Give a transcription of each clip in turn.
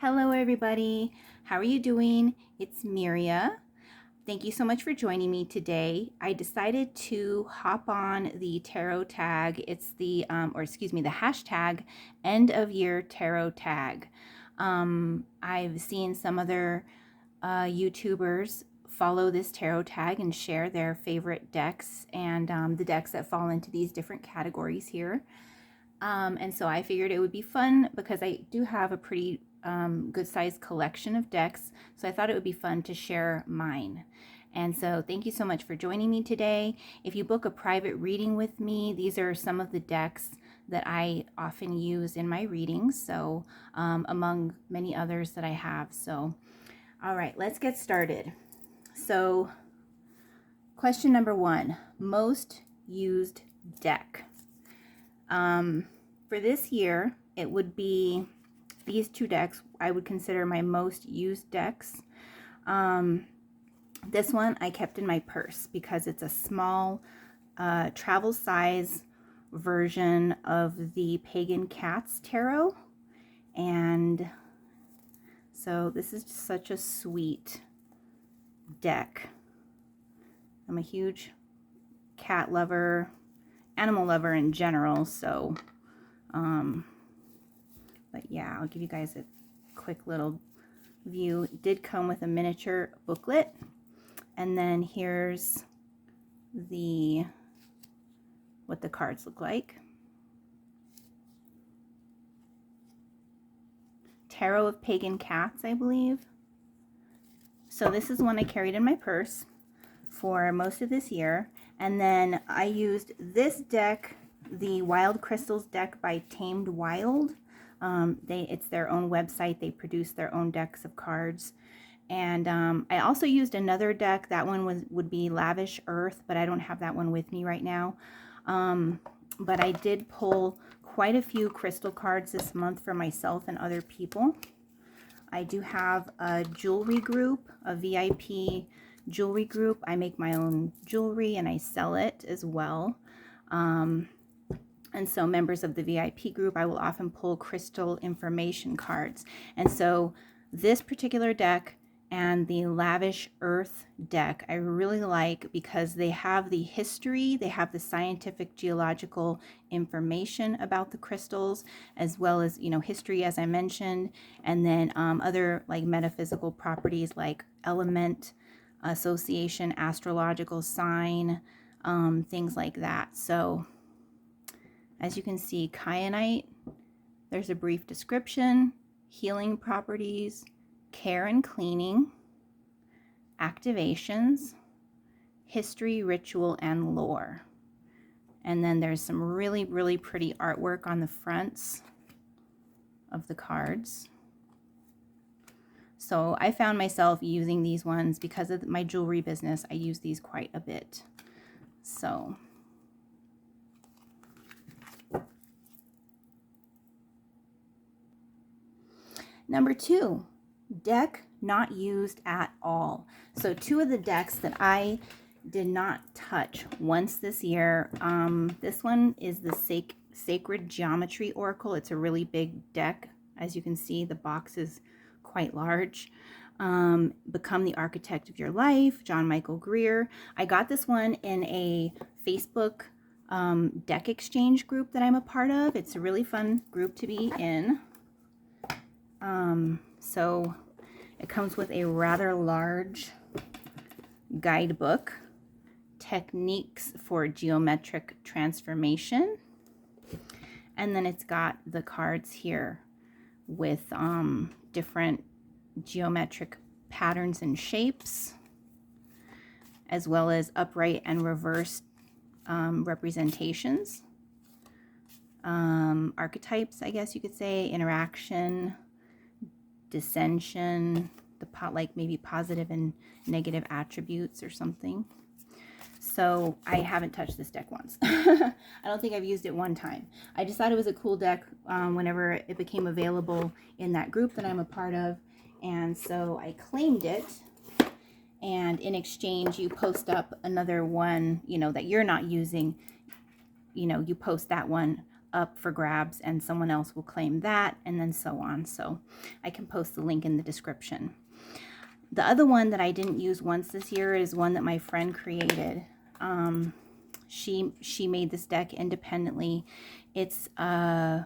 Hello everybody, how are you doing? It's Miria. Thank you so much for joining me today. I decided to hop on the tarot tag. It's the, the hashtag end of year tarot tag. I've seen some other YouTubers follow this tarot tag and share their favorite decks and the decks that fall into these different categories here. And so I figured it would be fun because I do have a pretty good sized collection of decks. So I thought it would be fun to share mine. And so thank you so much for joining me today. If you book a private reading with me, these are some of the decks that I often use in my readings. So among many others that I have. So, all right, let's get started. So question number 1, most used deck. For this year, it would be these two decks I would consider my most used decks. This one I kept in my purse because it's a small travel size version of the Pagan Cats Tarot. And so this is such a sweet deck. I'm a huge cat lover, animal lover in general, so but yeah, I'll give you guys a quick little view. It did come with a miniature booklet, and then here's what the cards look like. Tarot of Pagan Cats, I believe. So this is one I carried in my purse for most of this year. And then I used this deck, the Wild Crystals deck by Tamed Wild. It's their own website. They produce their own decks of cards. And I also used another deck. That one would be Lavish Earth, but I don't have that one with me right now. But I did pull quite a few crystal cards this month for myself and other people. I do have a jewelry group, a VIP jewelry group. I make my own jewelry and I sell it as well. And so members of the VIP group, I will often pull crystal information cards. And so this particular deck and the Lavish Earth deck I really like because they have the history, they have the scientific geological information about the crystals, as well as, you know, history as I mentioned, and then other like metaphysical properties like element, association, astrological sign, things like that. So as you can see, kyanite, there's a brief description, healing properties, care and cleaning, activations, history, ritual, and lore. And then there's some really, really pretty artwork on the fronts of the cards. So I found myself using these ones because of my jewelry business. I use these quite a bit. So number 2, deck not used at all. So 2 of the decks that I did not touch once this year. This one is the Sacred Geometry Oracle. It's a really big deck. As you can see, the box is quite large. Become the Architect of Your Life, John Michael Greer. I got this one in a Facebook deck exchange group that I'm a part of. It's a really fun group to be in. So it comes with a rather large guidebook, Techniques for Geometric Transformation. And then it's got the cards here with different geometric patterns and shapes, as well as upright and reversed representations, archetypes, I guess you could say, interaction, dissension, like maybe positive and negative attributes or something. So I haven't touched this deck once. I don't think I've used it one time. I just thought it was a cool deck whenever it became available in that group that I'm a part of. And so I claimed it. And in exchange, you post up another one, you know, that you're not using. You know, you post that one up for grabs and someone else will claim that, and then so on. So I can post the link in the description. The other one that I didn't use once this year is one that my friend created. She made this deck independently. It's a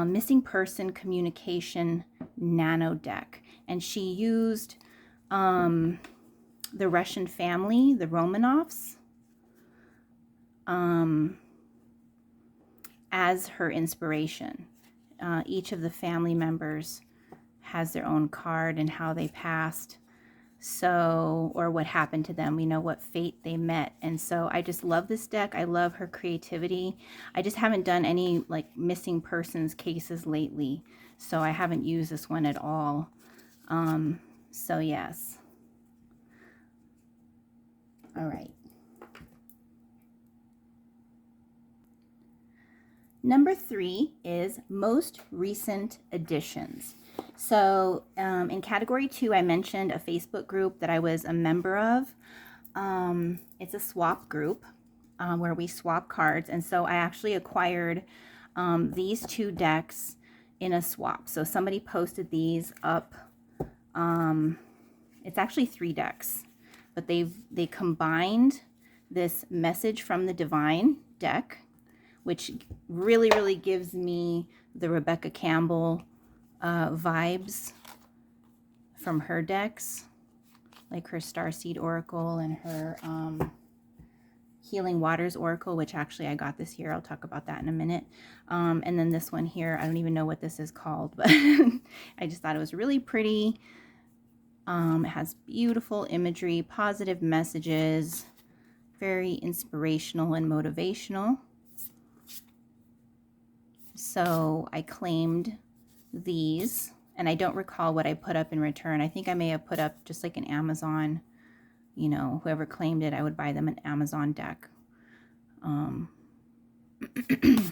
missing person communication nano deck, and she used the Russian family, the Romanovs, as her inspiration. Each of the family members has their own card and how they passed, so, or what happened to them, you know, what fate they met. And so I just love this deck. I love her creativity. I just haven't done any like missing persons cases lately, so I haven't used this one at all. So yes. All right. Number 3 is most recent additions. So in category 2, I mentioned a Facebook group that I was a member of. It's a swap group where we swap cards. And so I actually acquired these 2 decks in a swap. So somebody posted these up. It's actually 3 decks, but they combined this Message from the Divine deck, which really gives me the Rebecca Campbell vibes from her decks, like her Starseed Oracle and her Healing Waters Oracle, which actually I got this year. I'll talk about that in a minute. And then this one here, I don't even know what this is called, but I just thought it was really pretty. It has beautiful imagery, positive messages, very inspirational and motivational. So I claimed these, and I don't recall what I put up in return. I think I may have put up just like an Amazon, you know, whoever claimed it, I would buy them an Amazon deck.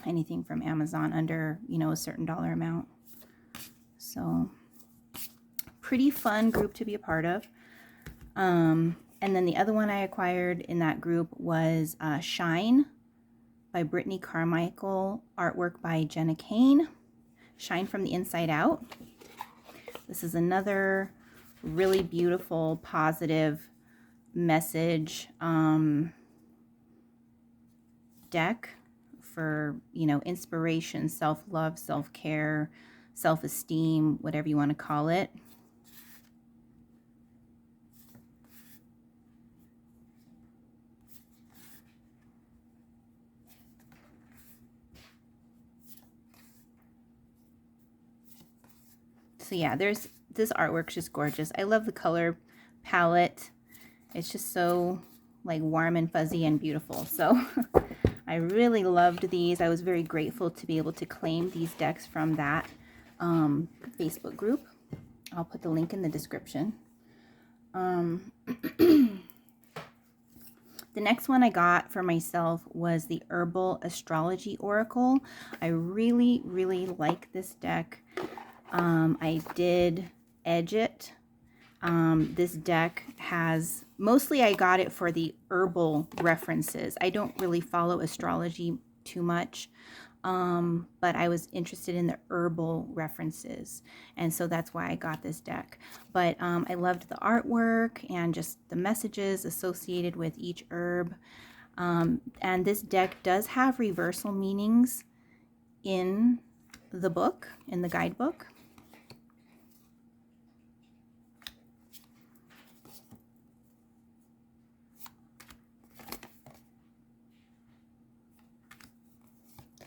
Anything from Amazon under, you know, a certain dollar amount. So pretty fun group to be a part of. And then the other one I acquired in that group was Shine by Brittany Carmichael, artwork by Jenna Kane. Shine from the Inside Out. This is another really beautiful, positive message deck for, you know, inspiration, self-love, self-care, self-esteem, whatever you want to call it. So yeah, this artwork's just gorgeous. I love the color palette. It's just so like warm and fuzzy and beautiful. So I really loved these. I was very grateful to be able to claim these decks from that Facebook group. I'll put the link in the description. The next one I got for myself was the Herbal Astrology Oracle. I really like this deck. I did edge it. This deck has, mostly I got it for the herbal references. I don't really follow astrology too much, but I was interested in the herbal references, and so that's why I got this deck. But I loved the artwork and just the messages associated with each herb. And this deck does have reversal meanings in the book, in the guidebook.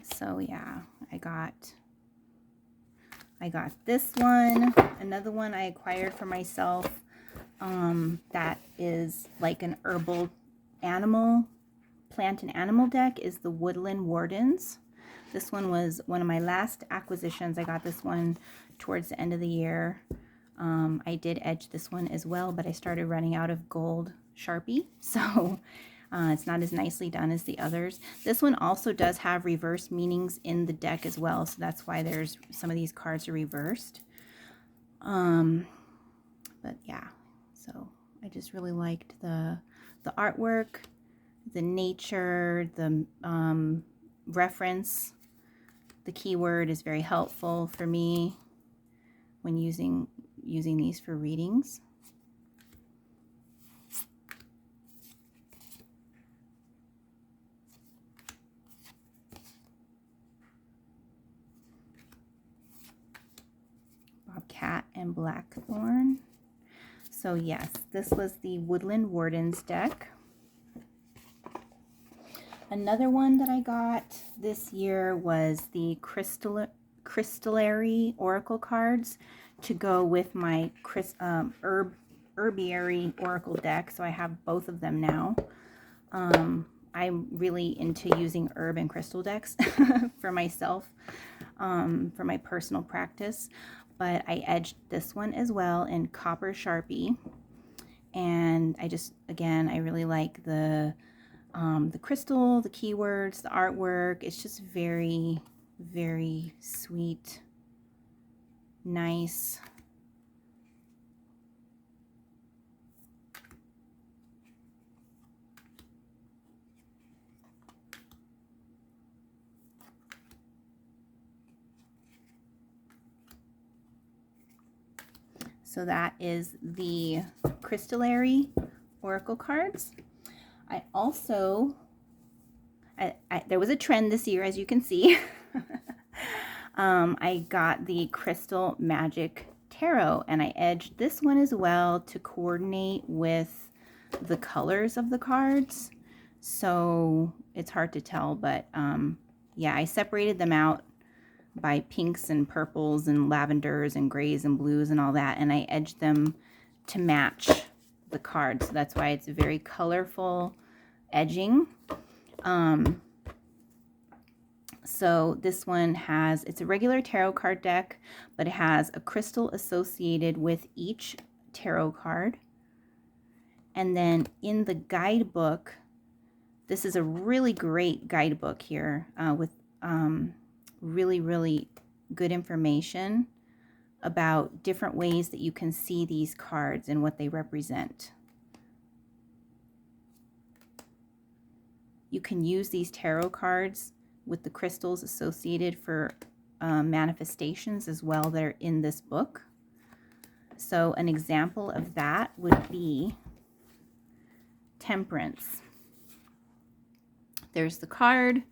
So yeah, I got this one. Another one I acquired for myself that is like an herbal plant and animal deck is the Woodland Wardens. This one was one of my last acquisitions. I got this one towards the end of the year. I did edge this one as well, but I started running out of gold Sharpie, so it's not as nicely done as the others. This one also does have reverse meanings in the deck as well, so that's why there's some of these cards are reversed. But yeah, so I just really liked the artwork, the nature, the reference The keyword is very helpful for me when using these for readings. Bobcat and Blackthorn. So yes, this was the Woodland Wardens deck. Another one that I got this year was the Crystallary Oracle cards to go with my Herbiary Oracle deck. So I have both of them now. I'm really into using herb and crystal decks for myself, for my personal practice. But I edged this one as well in Copper Sharpie. And I really like the crystal, the keywords, the artwork. It's just very, very sweet, nice. So that is the Crystallary Oracle cards. I also, there was a trend this year, as you can see. I got the Crystal Magic Tarot, and I edged this one as well to coordinate with the colors of the cards. So it's hard to tell, but yeah, I separated them out by pinks and purples and lavenders and grays and blues and all that, and I edged them to match the cards. So that's why it's a very colorful edging. So this one it's a regular tarot card deck, but it has a crystal associated with each tarot card. And then in the guidebook, this is a really great guidebook here with really, really good information about different ways that you can see these cards and what they represent. You can use these tarot cards with the crystals associated for manifestations as well that are in this book. So an example of that would be Temperance. There's the card,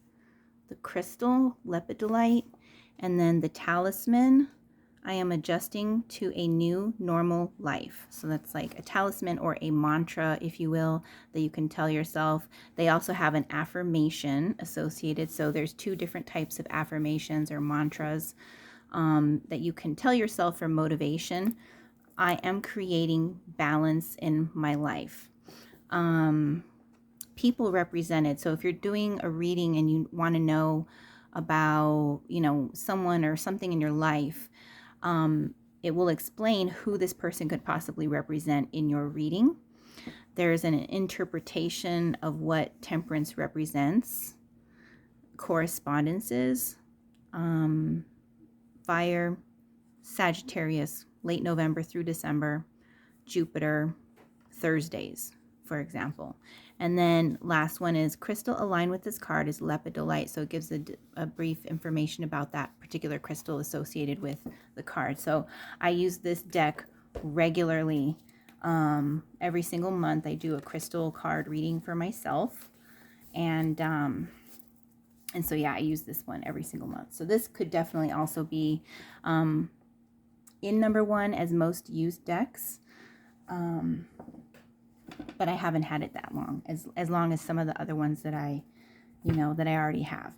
the crystal, lepidolite, and then the talisman. I am adjusting to a new normal life. So that's like a talisman or a mantra, if you will, that you can tell yourself. They also have an affirmation associated. So there's two different types of affirmations or mantras that you can tell yourself for motivation. I am creating balance in my life. People represented. So if you're doing a reading and you want to know about, someone or something in your life, it will explain who this person could possibly represent in your reading. There's an interpretation of what Temperance represents. Correspondences, fire, Sagittarius, late November through December, Jupiter, Thursdays, for example. And then last one is crystal aligned with this card is lepidolite. So it gives a brief information about that particular crystal associated with the card. So I use this deck regularly. Every single month I do a crystal card reading for myself. And so yeah, I use this one every single month. So this could definitely also be in number one as most used decks. But I haven't had it that long, as long as some of the other ones that I already have.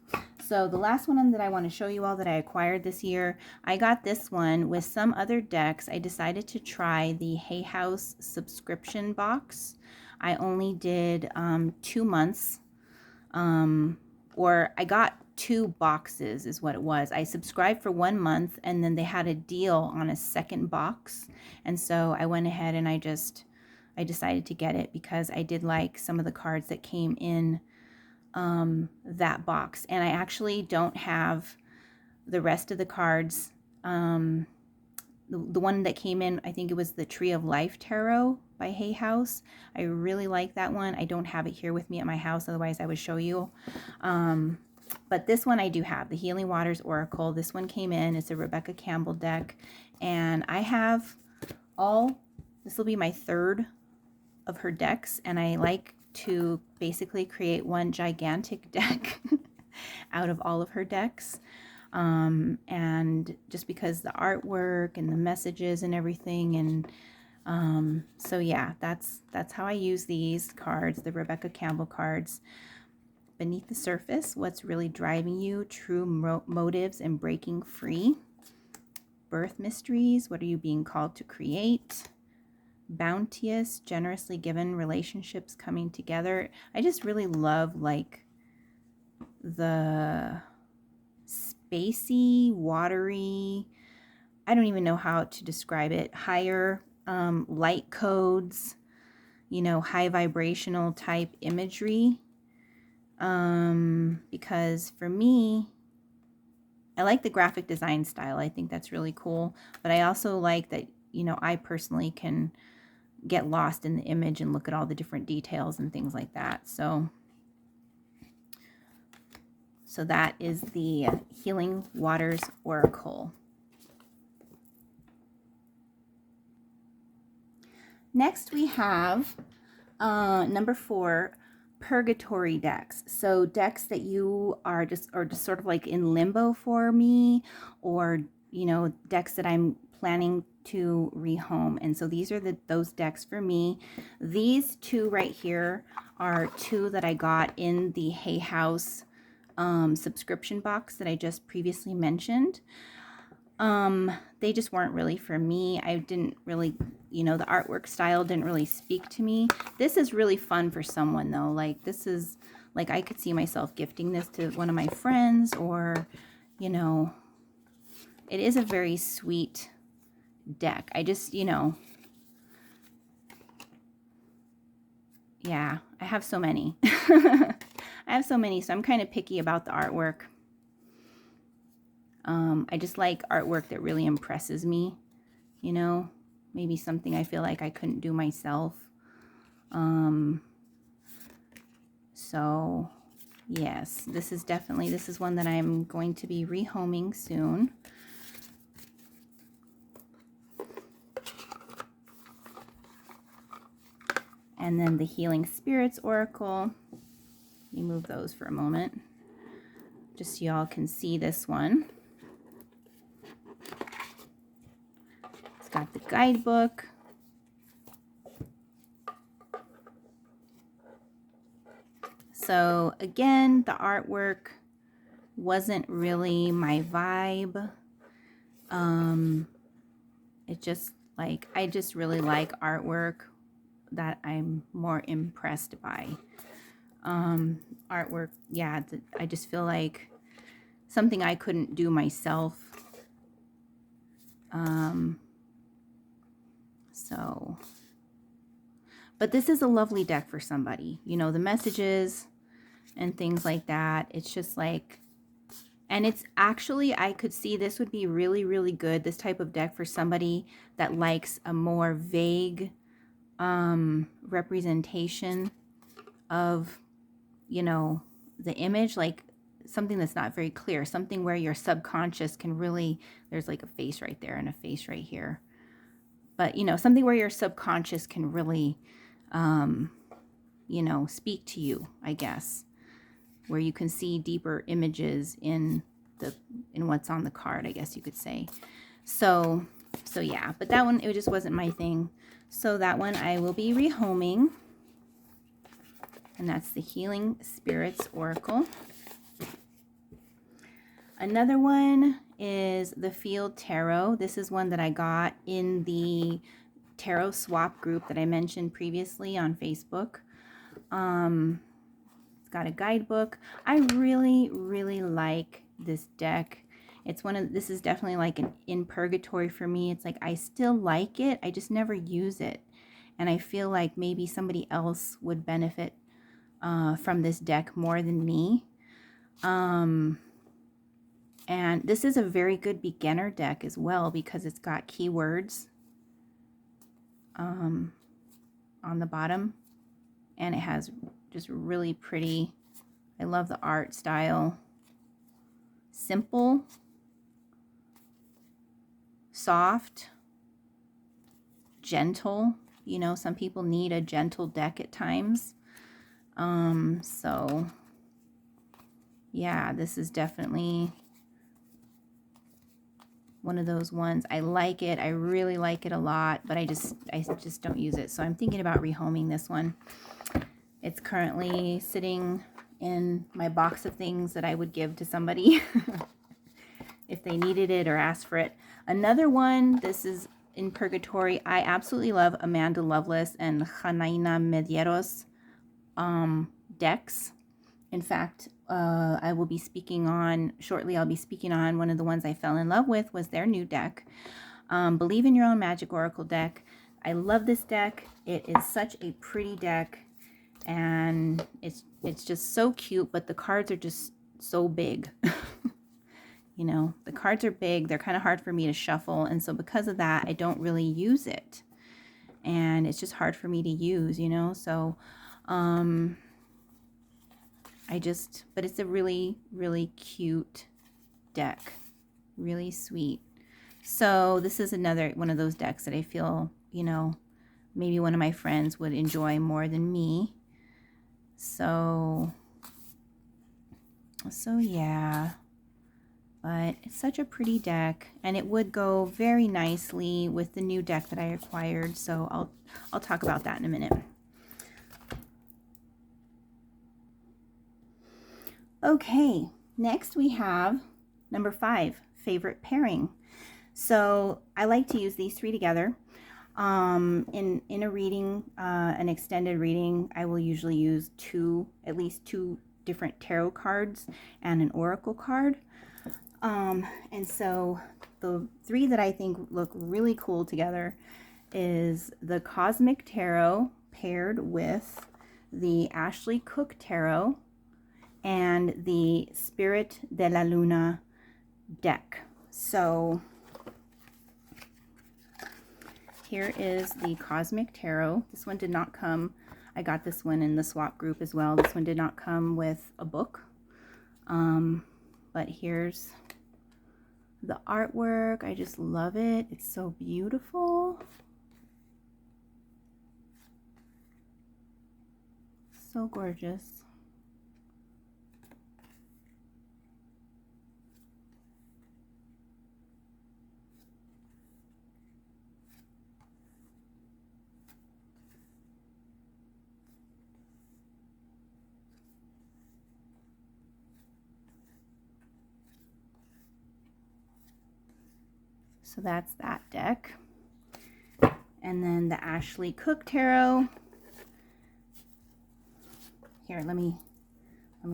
So the last one that I want to show you all that I acquired this year, I got this one with some other decks. I decided to try the Hay House subscription box. I only did 2 months, or I got 2 boxes is what it was. I subscribed for 1 month, and then they had a deal on a second box, and so I went ahead and I decided to get it because I did like some of the cards that came in that box. And I actually don't have the rest of the cards. The one that came in, I think it was the Tree of Life Tarot by Hay House. I really like that one. I don't have it here with me at my house, otherwise I would show you. But this one I do have, the Healing Waters Oracle. This one came in. It's a Rebecca Campbell deck. And I have this will be my third of her decks. And I like to basically create one gigantic deck out of all of her decks. And just because the artwork and the messages and everything. And so yeah, that's how I use these cards, the Rebecca Campbell cards. Beneath the surface, what's really driving you, true motives and breaking free. Birth mysteries, what are you being called to create? Bounteous, generously given, relationships coming together. I just really love like the spacey, watery, I don't even know how to describe it, higher light codes, you know, high vibrational type imagery. Because for me, I like the graphic design style. I think that's really cool. But I also like that, you know, I personally can get lost in the image and look at all the different details and things like that. So that is the Healing Waters Oracle. Next we have number 4, Purgatory decks. So decks that you are just sort of like in limbo for me, or you know, decks that I'm planning to rehome. And so these are those decks for me. These two right here are two that I got in the Hay House subscription box that I just previously mentioned. They just weren't really for me. I didn't really, you know, the artwork style didn't really speak to me. This is really fun for someone though. Like this is like, I could see myself gifting this to one of my friends, or, you know, it is a very sweet deck. I just, you know, yeah, I have so many. I have so many, so I'm kind of picky about the artwork. I just like artwork that really impresses me, you know, maybe something I feel like I couldn't do myself. So yes, this is one that I'm going to be rehoming soon. And then the Healing Spirits Oracle. Let me move those for a moment, just so y'all can see this one. It's got the guidebook. So again, the artwork wasn't really my vibe. It just like, I just really like artwork that I'm more impressed by. Artwork, yeah, I just feel like something I couldn't do myself. So, but this is a lovely deck for somebody, you know, the messages and things like that. It's just like, and it's actually, I could see this would be really, really good, this type of deck, for somebody that likes a more vague representation of, you know, the image, like something that's not very clear, something where your subconscious can really, there's like a face right there and a face right here, but you know, something where your subconscious can really you know, speak to you, I guess, where you can see deeper images in what's on the card, I guess you could say. So yeah, but that one, it just wasn't my thing. So that one I will be rehoming. And that's the Healing Spirits Oracle. Another one is the Field Tarot. This is one that I got in the Tarot Swap group that I mentioned previously on Facebook. It's got a guidebook. I really, really like this deck. It's this is definitely like an in purgatory for me. It's like I still like it, I just never use it. And I feel like maybe somebody else would benefit from this deck more than me. And this is a very good beginner deck as well, because it's got keywords on the bottom, and it has just really pretty, I love the art style. simple, soft, gentle. You know, some people need a gentle deck at times. So yeah, this is definitely one of those ones. I like it. I really like it a lot, but I just don't use it. So I'm thinking about rehoming this one. It's currently sitting in my box of things that I would give to somebody if they needed it or asked for it. Another one, this is in Purgatory. I absolutely love Amanda Lovelace and Janaina Medeiros decks. In fact, I will be speaking on, shortly I'll be speaking on one of the ones I fell in love with was their new deck. Believe in Your Own Magic Oracle deck. I love this deck. It is such a pretty deck, and it's just so cute, but the cards are just so big. You know, the cards are big. They're kind of hard for me to shuffle, and so because of that, I don't really use it. And it's just hard for me to use, you know, so but it's a really, really cute deck. Really sweet. So this is another one of those decks that I feel, you know, maybe one of my friends would enjoy more than me. So yeah. But it's such a pretty deck, and it would go very nicely with the new deck that I acquired. So I'll talk about that in a minute. Okay, next we have number 5, favorite pairing. So I like to use these 3 together. In a reading, an extended reading, I will usually use at least two different tarot cards and an oracle card. And so the 3 that I think look really cool together is the Cosmic Tarot paired with the Ashley Cook Tarot and the Spirit de la Luna deck. So here is the Cosmic Tarot. This one did not come, I got this one in the swap group as well. This one did not come with a book. But here's the artwork. I just love it. It's so beautiful. So gorgeous. So that's that deck. And then the Ashley Cook Tarot. Here, let me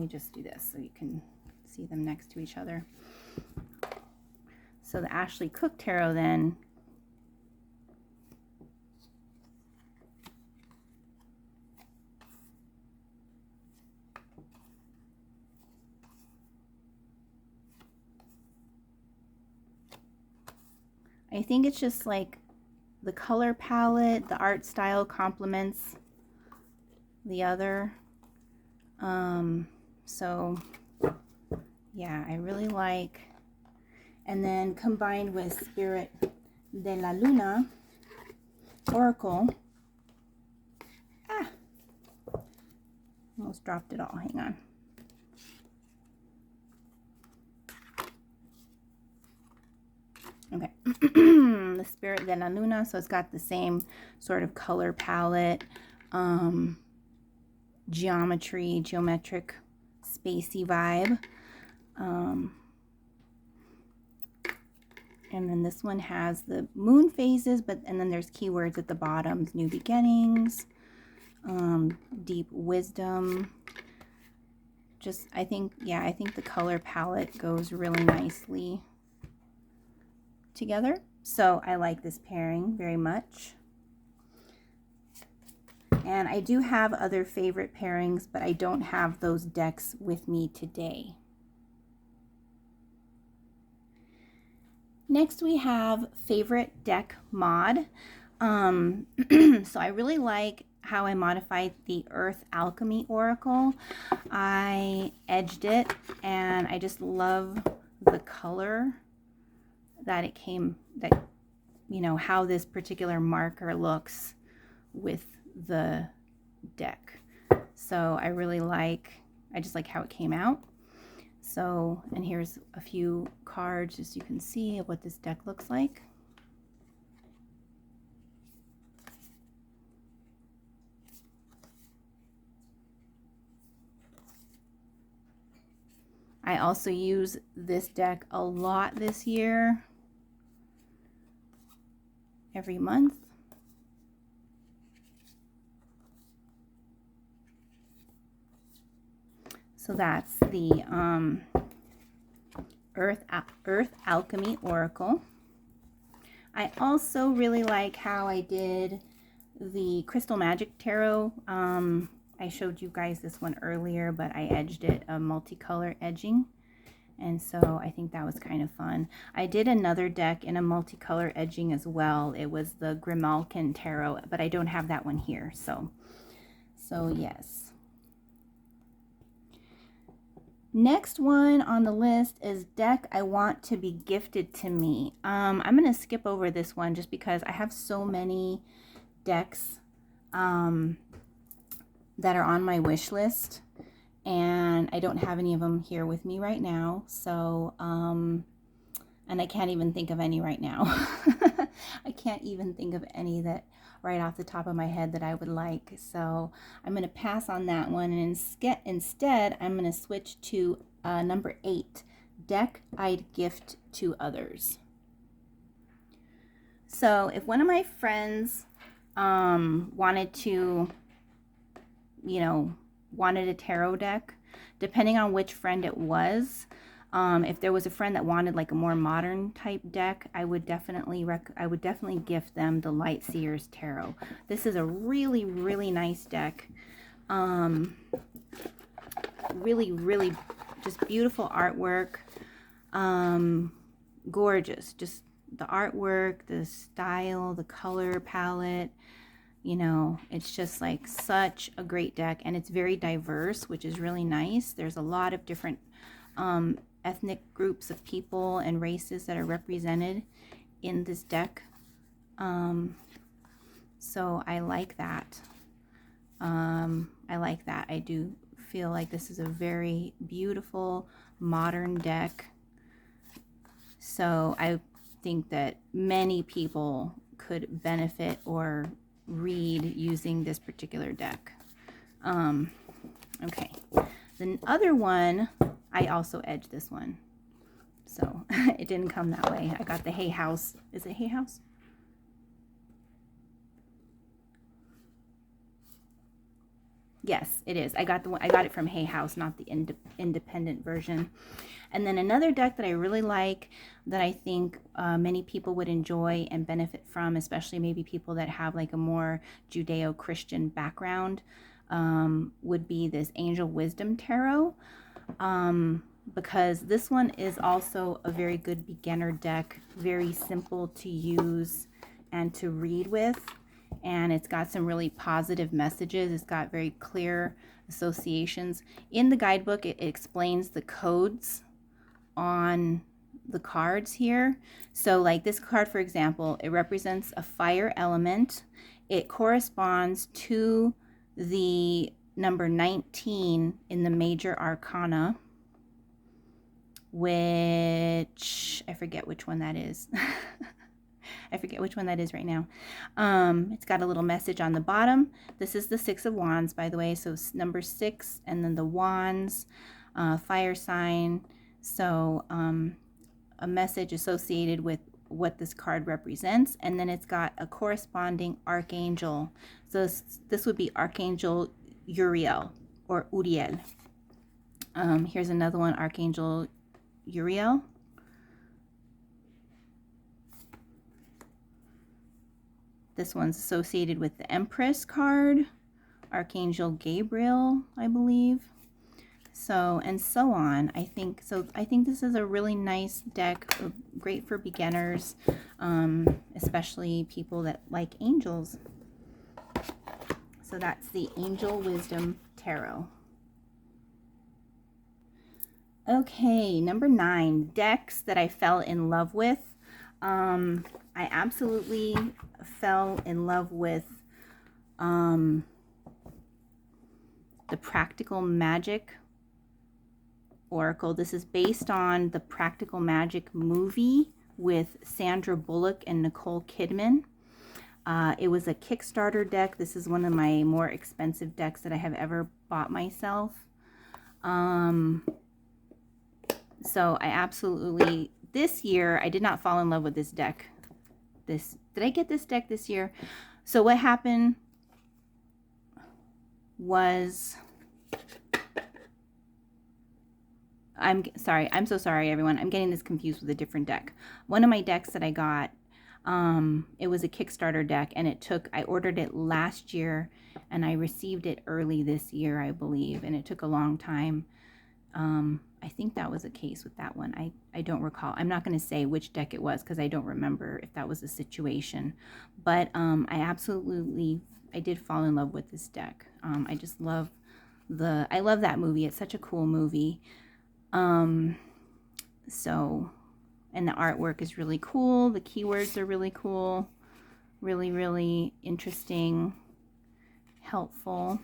just do this so you can see them next to each other. So the Ashley Cook Tarot then I think it's just like the color palette, the art style complements the other. So yeah, I really like. And then combined with Spirit de la Luna Oracle. Almost dropped it all. Hang on. Okay. The Spirit de la Luna, so it's got the same sort of color palette, geometric, spacey vibe. And then this one has the moon phases, and then there's keywords at the bottom: new beginnings, deep wisdom. Just, I think the color palette goes really nicely together. So I like this pairing very much. And I do have other favorite pairings, but I don't have those decks with me today. Next we have favorite deck mod. So I really like how I modified the Earth Alchemy Oracle. I edged it, and I just love the color that it came, that, you know, how this particular marker looks with the deck. So I really like, I just like how it came out. So, and here's a few cards just so you can see what this deck looks like. I also use this deck a lot this year, every month. So that's the Earth Alchemy Oracle. I also really like how I did the Crystal Magic Tarot. I showed you guys this one earlier, but I edged it a multicolor edging. And so I think that was kind of fun. I did another deck in a multicolor edging as well. It was the Grimalkin Tarot, but I don't have that one here. So yes. Next one on the list is deck I want to be gifted to me. I'm going to skip over this one just because I have so many decks that are on my wish list, and I don't have any of them here with me right now. So, and I can't even think of any right now. I can't even think of any that right off the top of my head that I would like. So I'm going to pass on that one, and instead I'm going to switch to number 8, deck I'd gift to others. So if one of my friends wanted to, you know, wanted a tarot deck, depending on which friend it was, if there was a friend that wanted like a more modern type deck, I would definitely gift them the Light Seers Tarot. This is a really, really nice deck. Really just beautiful artwork. Gorgeous. Just the artwork, the style, the color palette. You know, it's just like such a great deck, and it's very diverse, which is really nice. There's a lot of different ethnic groups of people and races that are represented in this deck. So I like that. I do feel like this is a very beautiful modern deck. So I think that many people could benefit or read using this particular deck. Okay, the other one, I also edged this one, so it didn't come that way. I got the Hay House. Is it Hay House? Yes, it is. I got it from Hay House, not the independent version. And then another deck that I really like, that I think many people would enjoy and benefit from, especially maybe people that have like a more Judeo-Christian background, would be this Angel Wisdom Tarot. Because this one is also a very good beginner deck, very simple to use and to read with. And it's got some really positive messages. It's got very clear associations. In the guidebook, it explains the codes on the cards here. So like this card, for example, it represents a fire element. It corresponds to the number 19 in the major arcana, which I forget which one that is. I forget which one that is right now. It's got a little message on the bottom. This is the 6 of Wands, by the way. So number 6, and then the Wands, fire sign. So a message associated with what this card represents. And then it's got a corresponding archangel. So this would be Archangel Uriel or Uriel. Here's another one, Archangel Uriel. This one's associated with the Empress card, Archangel Gabriel, I believe. So, and so on. I think this is a really nice deck, great for beginners, especially people that like angels. So that's the Angel Wisdom Tarot. Okay, number 9, decks that I fell in love with. I absolutely fell in love with the Practical Magic Oracle. This is based on the Practical Magic movie with Sandra Bullock and Nicole Kidman. It was a Kickstarter deck. This is one of my more expensive decks that I have ever bought myself. So I absolutely, this year, I did not fall in love with this deck. Did I get this deck this year? So what happened was, I'm so sorry, everyone. I'm getting this confused with a different deck. One of my decks that I got, it was a Kickstarter deck, and I ordered it last year, and I received it early this year, I believe, and it took a long time. I think that was the case with that one. I don't recall. I'm not going to say which deck it was because I don't remember if that was the situation. But I did fall in love with this deck. I just love I love that movie. It's such a cool movie. And the artwork is really cool. The keywords are really cool. Really, really interesting, helpful.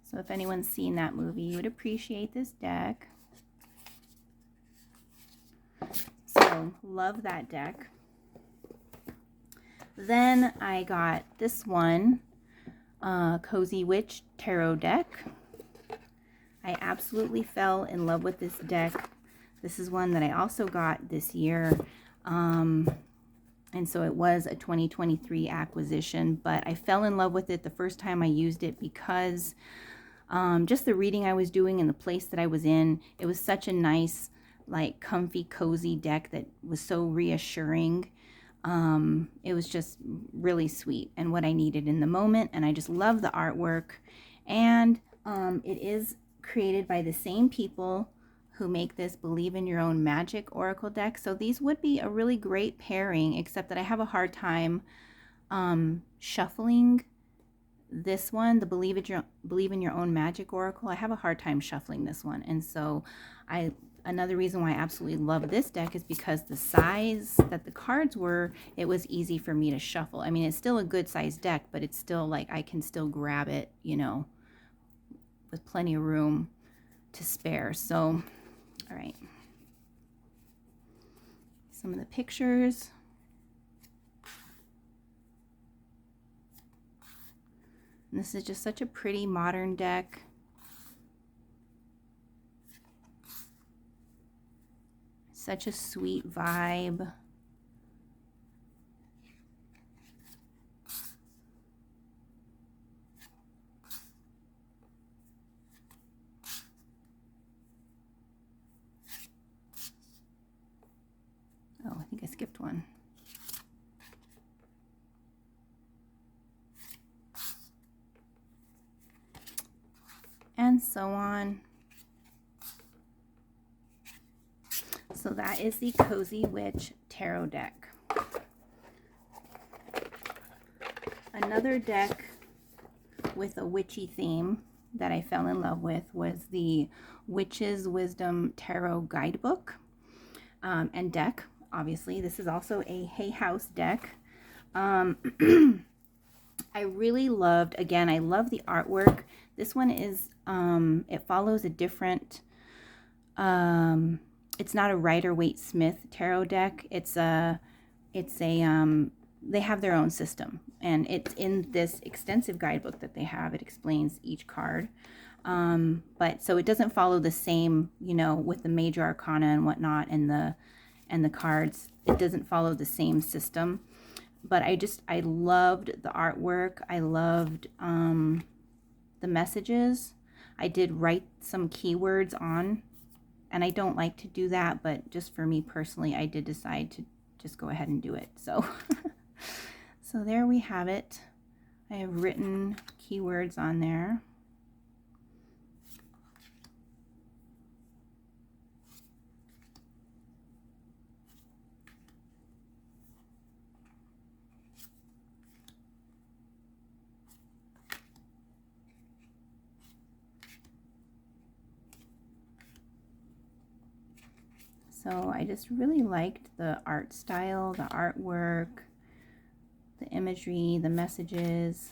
So if anyone's seen that movie, you would appreciate this deck. So love that deck. Then I got this one, Cozy Witch Tarot deck. I absolutely fell in love with this deck. This is one that I also got this year. And so it was a 2023 acquisition, but I fell in love with it the first time I used it because just the reading I was doing and the place that I was in, it was such a nice, like, comfy, cozy deck that was so reassuring. It was just really sweet and what I needed in the moment, and I just love the artwork. And it is created by the same people who make this Believe in Your Own Magic Oracle deck. So these would be a really great pairing, except that I have a hard time shuffling this one, the Believe in Your Own Magic Oracle. I have a hard time shuffling this one. And so another reason why I absolutely love this deck is because the size that the cards were, it was easy for me to shuffle. I mean, it's still a good sized deck, but it's still like I can still grab it, you know, with plenty of room to spare. So, all right. Some of the pictures. And this is just such a pretty modern deck. Such a sweet vibe. Oh, I think I skipped one. And so on. So that is the Cozy Witch Tarot deck. Another deck with a witchy theme that I fell in love with was the Witch's Wisdom Tarot Guidebook and deck. Obviously, this is also a Hay House deck. I really loved, again, I love the artwork. This one is, it follows a different, it's not a Rider-Waite-Smith tarot deck. They have their own system, and it's in this extensive guidebook that they have. It explains each card. But so it doesn't follow the same, you know, with the major arcana and whatnot and the cards. It doesn't follow the same system. But I loved the artwork. I loved the messages. I did write some keywords on, and I don't like to do that, but just for me personally, I did decide to just go ahead and do it. So, so there we have it. I have written keywords on there. So I just really liked the art style, the artwork, the imagery, the messages.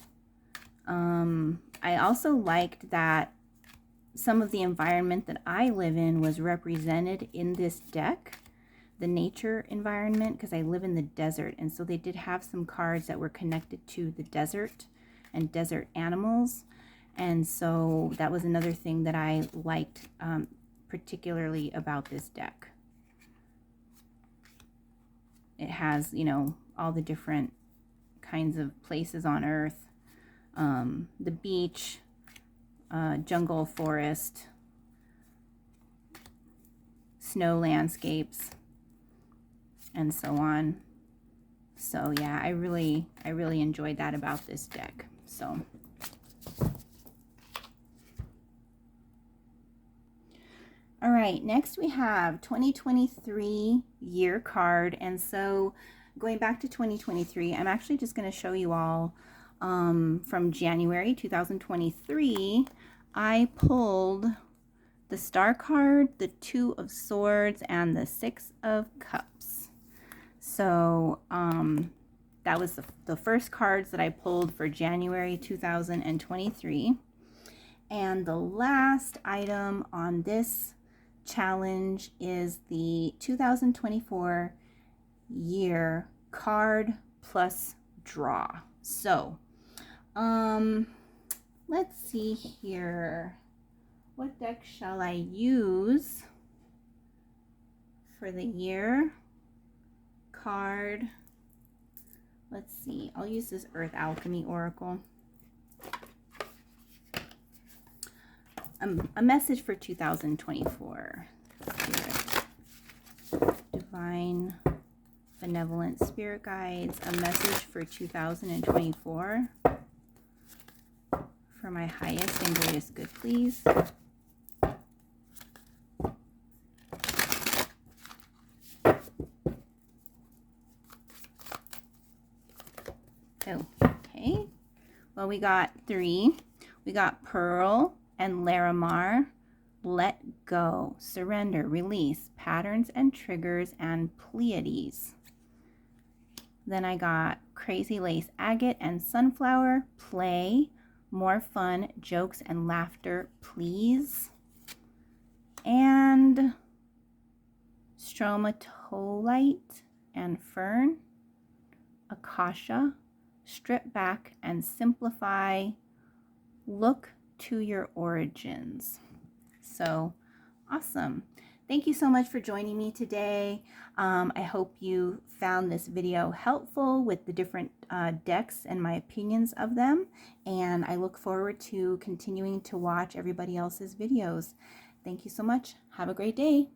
I also liked that some of the environment that I live in was represented in this deck, the nature environment, because I live in the desert, and so they did have some cards that were connected to the desert and desert animals, and so that was another thing that I liked particularly about this deck. It has, you know, all the different kinds of places on Earth, the beach, jungle, forest, snow landscapes, and so on. So yeah, I really enjoyed that about this deck. So all right, next we have 2023 year card. And so going back to 2023, I'm actually just going to show you all from January 2023. I pulled the Star card, the Two of Swords, and the Six of Cups. So that was the first cards that I pulled for January 2023. And the last item on this challenge is the 2024 year card plus draw. So let's see here. What deck shall I use for the year card? Let's see. I'll use this Earth Alchemy Oracle. A message for 2024. Divine Benevolent Spirit Guides. A message for 2024. For my highest and greatest good, please. Okay. Well, we got 3. We got Pearl and Larimar. Let go, surrender, release, patterns and triggers, and Pleiades. Then I got Crazy Lace Agate and Sunflower. Play, more fun, jokes and laughter, please. And Stromatolite and Fern. Akasha, strip back and simplify, look to your origins. So awesome. Thank you so much for joining me today. I hope you found this video helpful with the different decks and my opinions of them. And I look forward to continuing to watch everybody else's videos. Thank you so much. Have a great day.